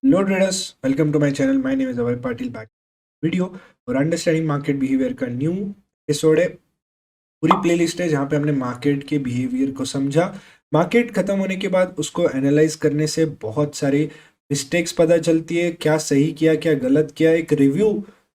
Hello traders, welcome to my channel. My name is Avar Patil back video और understanding market behaviour का new episode है। पूरी playlist है जहाँ पे हमने मार्केट के बिहेवियर को समझा। मार्केट खत्म होने के बाद उसको एनालाइज करने से बहुत सारी मिस्टेक्स पता चलती है, क्या सही किया क्या गलत किया। एक रिव्यू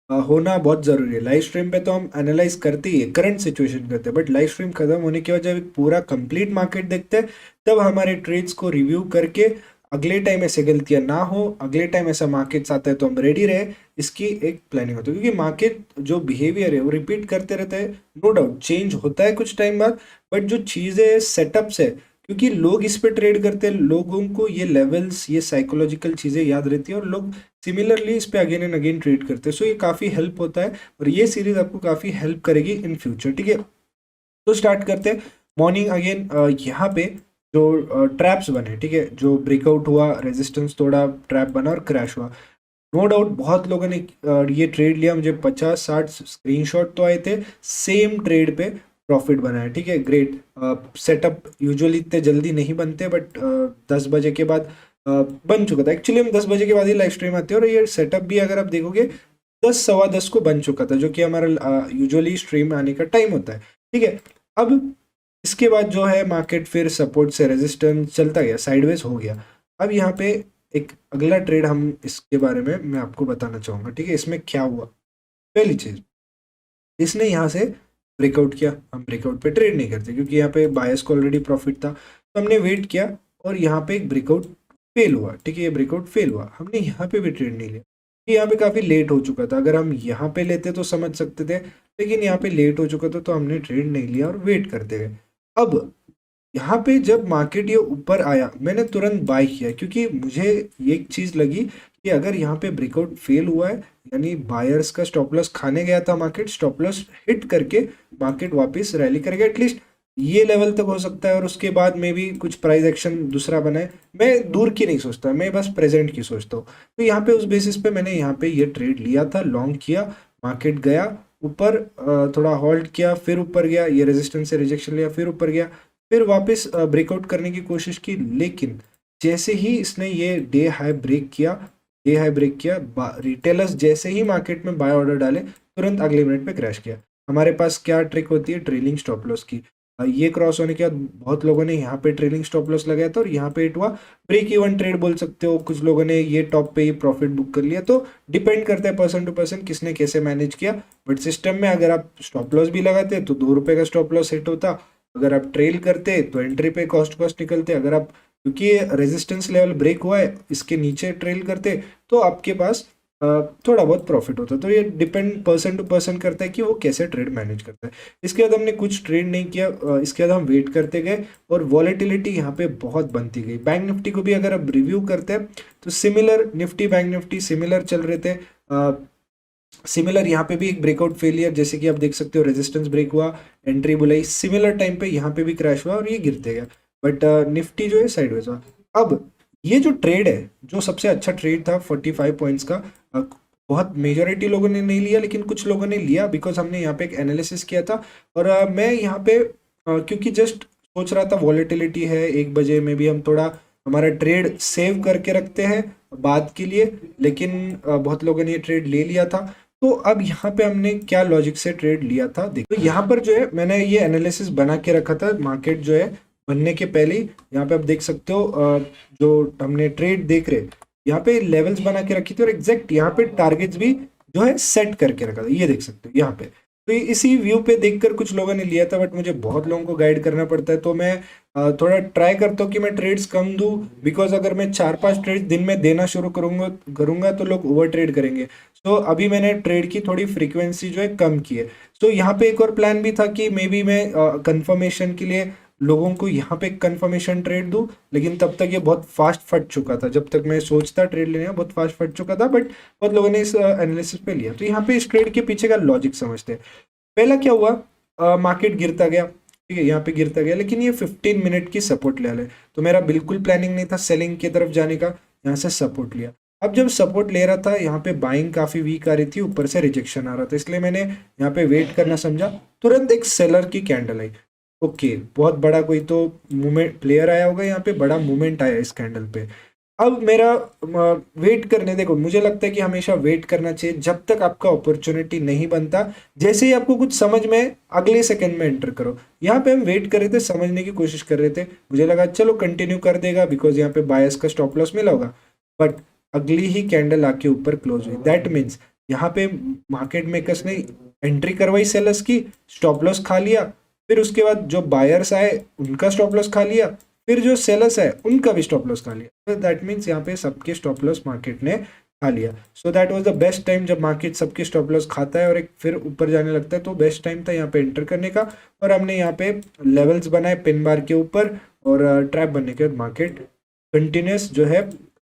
होना बहुत ज़रूरी है। लाइव स्ट्रीम पे तो हम एनालाइज करते ही है, करंट सिचुएशन करते हैं, बट लाइव स्ट्रीम खत्म होने के बाद जब एक पूरा कंप्लीट मार्केट देखते हैं तब हमारे ट्रेड्स को रिव्यू करके अगले टाइम ऐसे गलतियां ना हो, अगले टाइम ऐसा मार्केट्स आता है तो हम रेडी रहे, इसकी एक प्लानिंग होती है। क्योंकि मार्केट जो बिहेवियर है वो रिपीट करते रहता है, नो डाउट चेंज होता है कुछ टाइम बाद, बट जो चीज़ें सेटअप्स है, क्योंकि लोग इस पे ट्रेड करते हैं, लोगों को ये लेवल्स ये साइकोलॉजिकल चीज़ें याद रहती है और लोग सिमिलरली इस पे अगेन एंड अगेन ट्रेड करते हैं। सो ये काफ़ी हेल्प होता है और ये सीरीज आपको काफ़ी हेल्प करेगी इन फ्यूचर। ठीक है, तो स्टार्ट करते हैं। मॉर्निंग अगेन यहाँ पे जो ट्रैप्स बने, ठीक है, जो ब्रेकआउट हुआ, रेजिस्टेंस तोड़ा, ट्रैप बना और क्रैश हुआ। नो डाउट बहुत लोगों ने ये ट्रेड लिया, मुझे 50-60 स्क्रीनशॉट तो आए थे, सेम ट्रेड पे प्रॉफिट बनाया। ठीक है, ग्रेट। सेटअप यूजुअली इतने जल्दी नहीं बनते, बट 10 बजे के बाद बन चुका था। एक्चुअली हम 10 बजे के बाद ही लाइव स्ट्रीम आते हैं और ये सेटअप भी अगर आप देखोगे 10 सवा 10 को बन चुका था, जो कि हमारा यूजुअली स्ट्रीम आने का टाइम होता है। ठीक है, अब इसके बाद जो है मार्केट फिर सपोर्ट से रेजिस्टेंस चलता गया, साइडवेज हो गया। अब यहाँ पे एक अगला ट्रेड हम इसके बारे में मैं आपको बताना चाहूँगा। ठीक है, इसमें क्या हुआ, पहली चीज़ इसने यहाँ से ब्रेकआउट किया। हम ब्रेकआउट पे ट्रेड नहीं करते क्योंकि यहाँ पे बायस को ऑलरेडी प्रॉफिट था, तो हमने वेट किया और यहाँ पे एक ब्रेकआउट फेल हुआ। ठीक है, ये ब्रेकआउट फेल हुआ, हमने यहाँ पे भी ट्रेड नहीं लिया, यहाँ पे काफ़ी लेट हो चुका था। अगर हम यहाँ पे लेते तो समझ सकते थे, लेकिन यहाँ पे लेट हो चुका था तो हमने ट्रेड नहीं लिया और वेट करते गए। अब यहाँ पे जब मार्केट ये ऊपर आया मैंने तुरंत बाय किया, क्योंकि मुझे ये एक चीज़ लगी कि अगर यहाँ पे ब्रेकआउट फेल हुआ है यानी बायर्स का स्टॉप लॉस खाने गया था, मार्केट स्टॉप लॉस हिट करके मार्केट वापस रैली करेगा, एटलीस्ट ये लेवल तक हो सकता है और उसके बाद में भी कुछ प्राइस एक्शन दूसरा बनाए। मैं दूर की नहीं सोचता, मैं बस प्रेजेंट की सोचता हूँ। तो यहाँ पे उस बेसिस पे मैंने यहाँ पे ये ट्रेड लिया था, लॉन्ग किया। मार्केट गया ऊपर, थोड़ा होल्ड किया, फिर ऊपर गया, ये रेजिस्टेंस से रिजेक्शन लिया, फिर ऊपर गया, फिर वापस ब्रेकआउट करने की कोशिश की। लेकिन जैसे ही इसने ये डे हाई ब्रेक किया, रिटेलर्स जैसे ही मार्केट में बाय ऑर्डर डाले तुरंत अगले मिनट पे क्रैश किया। हमारे पास क्या ट्रिक होती है, ट्रेलिंग स्टॉप लॉस की। ये क्रॉस होने के बाद बहुत लोगों ने यहाँ पे ट्रेलिंग स्टॉप लॉस लगाया था और यहाँ पे इट हुआ ब्रेक इवन ट्रेड बोल सकते हो। कुछ लोगों ने ये टॉप पे ही प्रॉफिट बुक कर लिया, तो डिपेंड करता है पर्सन टू पर्सन किसने कैसे मैनेज किया। बट सिस्टम में अगर आप स्टॉप लॉस भी लगाते तो 2 रुपये का स्टॉप लॉस हिट होता, अगर आप ट्रेल करते तो एंट्री पे कॉस्ट निकलते, अगर आप क्योंकि रेजिस्टेंस लेवल ब्रेक हुआ है इसके नीचे ट्रेल करते तो आपके पास थोड़ा बहुत प्रॉफिट होता। तो ये डिपेंड पर्सन टू पर्सन करता है कि वो कैसे ट्रेड मैनेज करता है। इसके बाद हमने कुछ ट्रेड नहीं किया, इसके बाद हम वेट करते गए और वॉलेटिलिटी यहाँ पे बहुत बनती गई। बैंक निफ्टी को भी अगर आप रिव्यू करते हैं तो similar Nifty bank Nifty similar चल रहे थे। सिमिलर यहाँ पे भी एक ब्रेकआउट फेलियर, जैसे कि आप देख सकते हो रेजिस्टेंस ब्रेक हुआ, एंट्री बुलाई, सिमिलर टाइम पे यहाँ पे भी क्रैश हुआ और ये गिरते गया। बट निफ्टी जो है साइडवेज हुआ। अब ये जो ट्रेड है, जो सबसे अच्छा ट्रेड था 45 पॉइंट्स का, बहुत मेजोरिटी लोगों ने नहीं लिया लेकिन कुछ लोगों ने लिया, बिकॉज हमने यहाँ पे एक एनालिसिस किया था। और मैं यहाँ पे क्योंकि जस्ट सोच रहा था वॉलेटिलिटी है, 1 बजे में भी हम थोड़ा हमारा ट्रेड सेव करके रखते हैं बाद के लिए, लेकिन बहुत लोगों ने ये ट्रेड ले लिया था। तो अब यहाँ पे हमने क्या लॉजिक से ट्रेड लिया था देखो। तो यहाँ पर जो है मैंने ये एनालिसिस बना के रखा था मार्केट जो है बनने के पहले ही। यहाँ पे आप देख सकते हो जो हमने ट्रेड देख रहे यहाँ पे लेवल्स बना के रखी थी और एग्जैक्ट यहाँ पे टारगेट्स भी जो है सेट करके रखा था, ये देख सकते हो यहाँ पे। तो इसी व्यू पे देखकर कुछ लोगों ने लिया था, बट मुझे बहुत लोगों को गाइड करना पड़ता है तो मैं थोड़ा ट्राई करता हूँ कि मैं ट्रेड्स कम दूँ, बिकॉज अगर मैं 4-5 ट्रेड दिन में देना शुरू करूँगा तो लोग ओवर ट्रेड करेंगे। सो अभी मैंने ट्रेड की थोड़ी फ्रीक्वेंसी जो है कम की है। सो यहाँ पे एक और प्लान भी था कि मे बी मैं कंफर्मेशन के लिए लोगों को यहाँ पे कंफर्मेशन ट्रेड दूँ, लेकिन तब तक ये बहुत फास्ट फट चुका था। जब तक मैं सोचता ट्रेड लेने का बहुत फास्ट फट चुका था, बट बहुत लोगों ने इस एनालिसिस पे लिया। तो यहाँ पे इस ट्रेड के पीछे का लॉजिक समझते हैं। पहला क्या हुआ, मार्केट गिरता गया, ठीक है, यहाँ पे गिरता गया, लेकिन ये 15 मिनट की सपोर्ट ले ले, तो मेरा बिल्कुल प्लानिंग नहीं था सेलिंग की तरफ जाने का। यहाँ से सपोर्ट लिया, अब जब सपोर्ट ले रहा था यहाँ पे बाइंग काफी वीक आ रही थी, ऊपर से रिजेक्शन आ रहा था, इसलिए मैंने यहाँ पे वेट करना समझा। तुरंत एक सेलर की कैंडल आई, ओके बहुत बड़ा कोई तो मूवमेंट प्लेयर आया होगा, यहाँ पे बड़ा मूवमेंट आया इस कैंडल पे। अब मेरा वेट करने, देखो मुझे लगता है कि हमेशा वेट करना चाहिए जब तक आपका अपॉर्चुनिटी नहीं बनता। जैसे ही आपको कुछ समझ में अगले सेकंड में एंटर करो। यहाँ पे हम वेट कर रहे थे, समझने की कोशिश कर रहे थे, मुझे लगा चलो कंटिन्यू कर देगा बिकॉज यहाँ पे बायस का स्टॉप लॉस मिला होगा, बट अगली ही कैंडल आके ऊपर क्लोज हुई। दैट मीन्स यहाँ पे मार्केट मेकर्स ने एंट्री करवाई सेलर्स की, स्टॉप लॉस खा लिया, फिर उसके बाद जो बायर्स आए उनका स्टॉप लॉस खा लिया, फिर जो सेलर्स है उनका भी स्टॉप लॉस खा लिया। तो दैट मीन्स यहाँ पे सबके स्टॉप लॉस मार्केट ने खा लिया। So that was the best time, जब मार्केट सबके स्टॉप लॉस खाता है और एक फिर ऊपर जाने लगता है, तो बेस्ट टाइम था यहाँ पे एंटर करने का। और हमने यहाँ पे लेवल्स बनाए पिन बार के ऊपर, और ट्रैप बनने के बाद मार्केट कंटिन्यूस जो है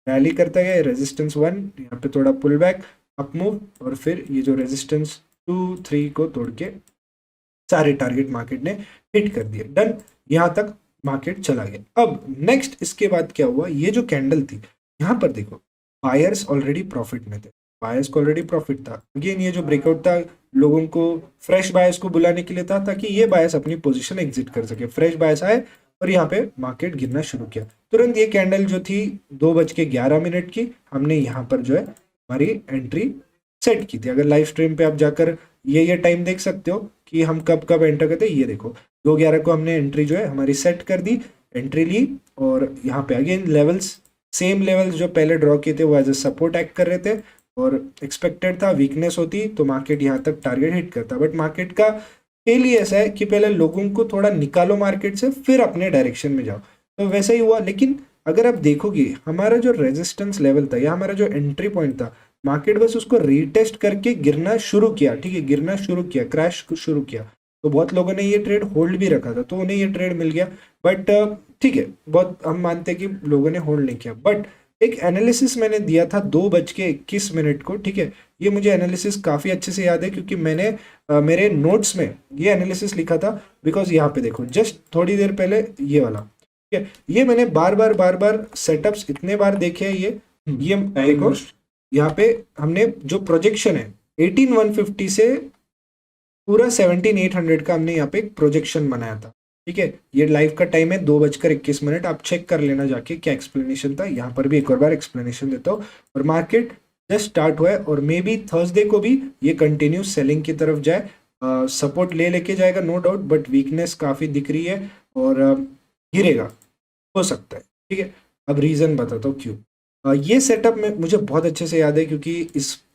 रैली करता गया। रेजिस्टेंस 1, यहाँ पे थोड़ा पुल बैक, अप मूव, और फिर ये जो रेजिस्टेंस 2 3 को तोड़ के सारे टारगेट मार्केट ने हिट कर दिए। डन, यहाँ तक मार्केट चला गया। अब नेक्स्ट इसके बाद क्या हुआ, ये जो कैंडल थी यहाँ पर देखो, बायर्स ऑलरेडी प्रॉफिट में थे, बायर्स को ऑलरेडी प्रॉफिट था। अगेन ये जो ब्रेकआउट था लोगों को, फ्रेश बायर्स को बुलाने के लिए था ताकि ये बायर्स अपनी पोजीशन एग्जिट कर सके। फ्रेश बायर्स आए और यहाँ पे मार्केट गिरना शुरू किया। तुरंत ये कैंडल जो थी 2:11 की, हमने यहाँ पर जो है हमारी एंट्री सेट की थी। अगर लाइव स्ट्रीम पे आप जाकर ये टाइम देख सकते हो कि हम कब कब एंटर करते हैं। ये देखो 2:11 को हमने एंट्री जो है हमारी सेट कर दी, एंट्री ली, और यहाँ पे अगेन लेवल्स, सेम लेवल्स जो पहले ड्रॉ किए थे वो एज ए सपोर्ट एक्ट कर रहे थे, और एक्सपेक्टेड था वीकनेस होती तो मार्केट यहाँ तक टारगेट हिट करता। बट मार्केट का खेल ही ऐसा है कि पहले लोगों को थोड़ा निकालो मार्केट से, फिर अपने डायरेक्शन में जाओ। तो वैसा ही हुआ। लेकिन अगर आप देखोगे हमारा जो रेजिस्टेंस लेवल था या हमारा जो एंट्री पॉइंट था, मार्केट बस उसको रीटेस्ट करके गिरना शुरू किया। ठीक है, गिरना शुरू किया, क्रैश शुरू किया। तो बहुत लोगों ने ये ट्रेड होल्ड भी रखा था, तो उन्हें ये ट्रेड मिल गया। बट ठीक है, बहुत हम मानते हैं कि लोगों ने होल्ड नहीं किया। बट एक एनालिसिस मैंने दिया था 2:21 को। ठीक है, ये मुझे एनालिसिस काफ़ी अच्छे से याद है क्योंकि मैंने मेरे नोट्स में ये एनालिसिस लिखा था। बिकॉज यहाँ पे देखो जस्ट थोड़ी देर पहले ये वाला, ठीक है, ये मैंने बार बार सेटअप्स इतने बार देखे हैं। ये देखो यहाँ पे हमने जो प्रोजेक्शन है 18,150 से पूरा 17,800 का हमने यहाँ पे एक प्रोजेक्शन बनाया था। ठीक है, ये लाइव का टाइम है 2:21। आप चेक कर लेना जाके क्या एक्सप्लेनेशन था। यहाँ पर भी एक और बार एक्सप्लेनेशन देता हूँ। और मार्केट जस्ट स्टार्ट हुआ है और मे बी थर्सडे को भी ये कंटिन्यू सेलिंग की तरफ जाए, सपोर्ट लेके जाएगा नो डाउट, बट वीकनेस काफ़ी दिख रही है और गिरेगा, हो सकता है। ठीक है, अब रीज़न बताता हूँ क्यों। ये सेटअप में मुझे बहुत अच्छे से याद है क्योंकि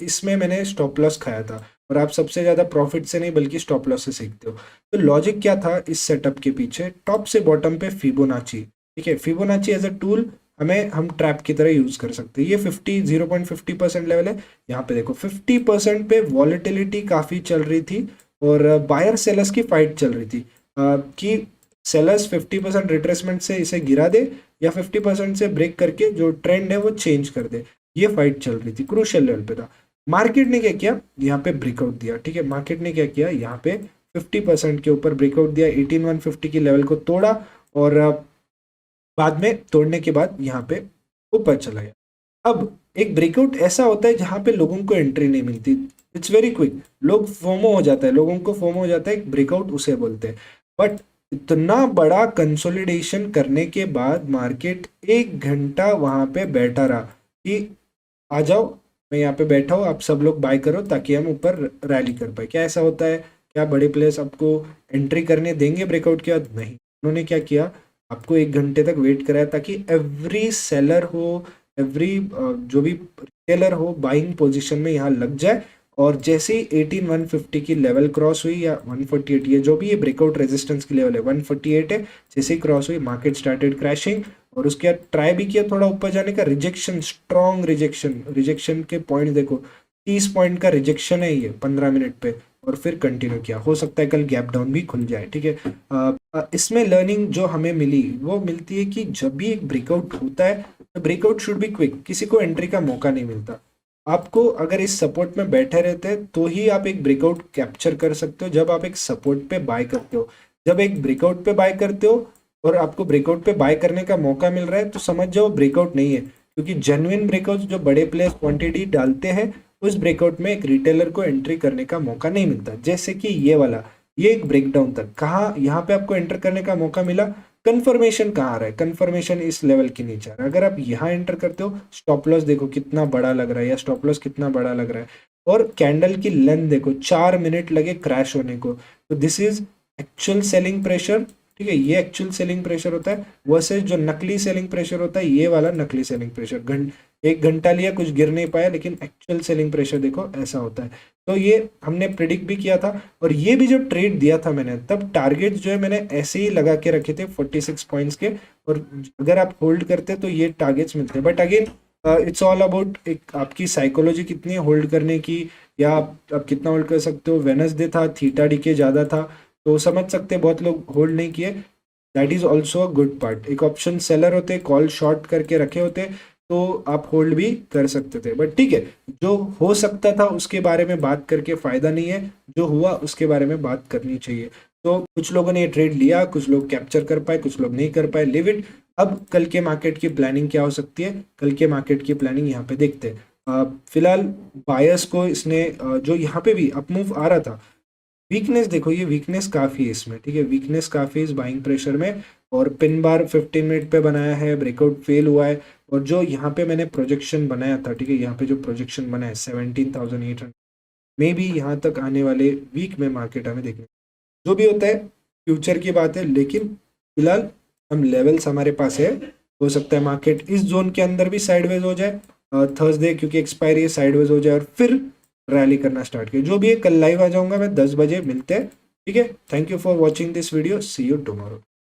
इसमें मैंने स्टॉप लॉस खाया था, और आप सबसे ज़्यादा प्रॉफिट से नहीं बल्कि स्टॉप लॉस से सीखते हो। तो लॉजिक क्या था इस सेटअप के पीछे, टॉप से बॉटम पे फिबोनाची। ठीक है, फिबोनाची एज अ टूल हम ट्रैप की तरह यूज़ कर सकते हैं। ये 0.50% लेवल है। यहाँ पे देखो 50% पे वॉलेटिलिटी काफ़ी चल रही थी और बायर सेलर्स की फाइट चल रही थी कि सेलर्स 50% रिट्रेसमेंट से इसे गिरा दे या 50% से ब्रेक करके जो ट्रेंड है वो चेंज कर दे। ये फाइट चल रही थी, क्रूशियल लेवल पे था। मार्केट ने क्या किया, यहाँ पे ब्रेकआउट दिया। ठीक है, मार्केट ने क्या किया, यहाँ पे 50% के ऊपर ब्रेकआउट दिया, 18,150 की लेवल को तोड़ा, और बाद में तोड़ने के बाद यहाँ पे ऊपर चला गया। अब एक ब्रेकआउट ऐसा होता है जहाँ पे लोगों को एंट्री नहीं मिलती, इट्स वेरी क्विक, लोग फोमो हो जाता है, लोगों को फोमो हो जाता है, ब्रेकआउट उसे बोलते हैं। बट इतना बड़ा कंसोलिडेशन करने के बाद मार्केट 1 घंटा वहां पे बैठा रहा कि आ जाओ, मैं यहाँ पे बैठा हूँ, आप सब लोग बाय करो ताकि हम ऊपर रैली कर पाए। क्या ऐसा होता है, क्या बड़े प्लेयर्स आपको एंट्री करने देंगे ब्रेकआउट के बाद? नहीं। उन्होंने क्या किया, आपको 1 घंटे तक वेट कराया ताकि एवरी सेलर हो, एवरी जो भी रिटेलर हो बाइंग पोजिशन में यहाँ लग जाए। और जैसे ही 18,150 की लेवल क्रॉस हुई या 148, ये जो भी ये ब्रेकआउट रेजिस्टेंस की लेवल है 148 है, जैसे ही क्रॉस हुई मार्केट स्टार्टेड क्रैशिंग। और उसके बाद ट्राई भी किया थोड़ा ऊपर जाने का, रिजेक्शन, स्ट्रॉन्ग रिजेक्शन के पॉइंट देखो 30 पॉइंट का रिजेक्शन है ये 15 मिनट पे, और फिर कंटिन्यू किया। हो सकता है कल गैप डाउन भी खुल जाए। ठीक है, इसमें लर्निंग जो हमें मिली वो मिलती है कि जब भी एक ब्रेकआउट होता है तो ब्रेकआउट शुड बी क्विक, किसी को एंट्री का मौका नहीं मिलता। आपको अगर इस सपोर्ट में बैठे रहते हैं तो ही आप एक ब्रेकआउट कैप्चर कर सकते हो, जब आप एक सपोर्ट पे बाय करते हो। जब एक ब्रेकआउट पे बाय करते हो और आपको ब्रेकआउट पे बाय करने का मौका मिल रहा है तो समझ जाओ ब्रेकआउट नहीं है, क्योंकि जेन्युइन ब्रेकआउट जो बड़े प्लेयर्स क्वांटिटी डालते हैं उस ब्रेकआउट में एक रिटेलर को एंट्री करने का मौका नहीं मिलता। जैसे कि ये वाला, ये एक ब्रेकडाउन तक कहाँ, यहाँ पे आपको एंटर करने का मौका मिला कंफर्मेशन कहाँ आ रहा है, कंफर्मेशन इस लेवल के नीचे आ रहा है। अगर आप यहाँ एंटर करते हो, स्टॉप लॉस देखो कितना बड़ा लग रहा है, या स्टॉप लॉस कितना बड़ा लग रहा है, और कैंडल की लेंथ देखो 4 मिनट लगे क्रैश होने को। तो this is actual selling pressure, ठीक है, ये एक्चुअल सेलिंग प्रेशर होता है, वर्सेस जो नकली सेलिंग प्रेशर होता है, ये वाला नकली सेलिंग प्रेशर। 1 घंटा लिया, कुछ गिर नहीं पाया, लेकिन एक्चुअल सेलिंग प्रेशर देखो ऐसा होता है। तो ये हमने प्रिडिक्ट भी किया था, और ये भी जब ट्रेड दिया था मैंने, तब टारगेट जो है मैंने ऐसे ही लगा के रखे थे 46 पॉइंट्स के, और अगर आप होल्ड करते तो ये टारगेट्स मिलते हैं। But again it's all about एक आपकी साइकोलॉजी कितनी है होल्ड करने की, या आप कितना होल्ड कर सकते हो। वेनसडे था, थीटा डीके ज़्यादा था, तो समझ सकते हैं बहुत लोग होल्ड नहीं किए। That is also a good part. एक ऑप्शन सेलर होते, कॉल शॉर्ट करके रखे होते, तो आप होल्ड भी कर सकते थे। बट ठीक है, जो हो सकता था उसके बारे में बात करके फ़ायदा नहीं है, जो हुआ उसके बारे में बात करनी चाहिए। तो कुछ लोगों ने ये ट्रेड लिया, कुछ लोग कैप्चर कर पाए, कुछ लोग नहीं कर पाए, लिव इट। अब कल के मार्केट की प्लानिंग क्या हो सकती है, कल के मार्केट की प्लानिंग यहाँ पे देखते हैं। फिलहाल बायर्स को इसने जो यहाँ पे भी अपमूव आ रहा था, वीकनेस देखो, ये वीकनेस काफ़ी है इसमें, ठीक है, वीकनेस काफ़ी इस बाइंग प्रेशर में। और पिन बार 15 मिनट पे बनाया है, ब्रेकआउट फेल हुआ है, और जो यहाँ पे मैंने प्रोजेक्शन बनाया था, ठीक है, यहाँ पे जो प्रोजेक्शन बना है 17,800, मे बी यहाँ तक आने वाले वीक में मार्केट हमें देखने, जो भी होता है फ्यूचर की बात है, लेकिन फिलहाल हम लेवल्स हमारे पास है। हो सकता है मार्केट इस जोन के अंदर भी साइडवेज हो जाए, थर्सडे क्योंकि एक्सपायरी है, साइडवेज हो जाए और फिर रैली करना स्टार्ट किया। जो भी है कल लाइव आ जाऊंगा मैं 10 बजे, मिलते हैं, ठीक है। Thank you for watching this video, see you tomorrow.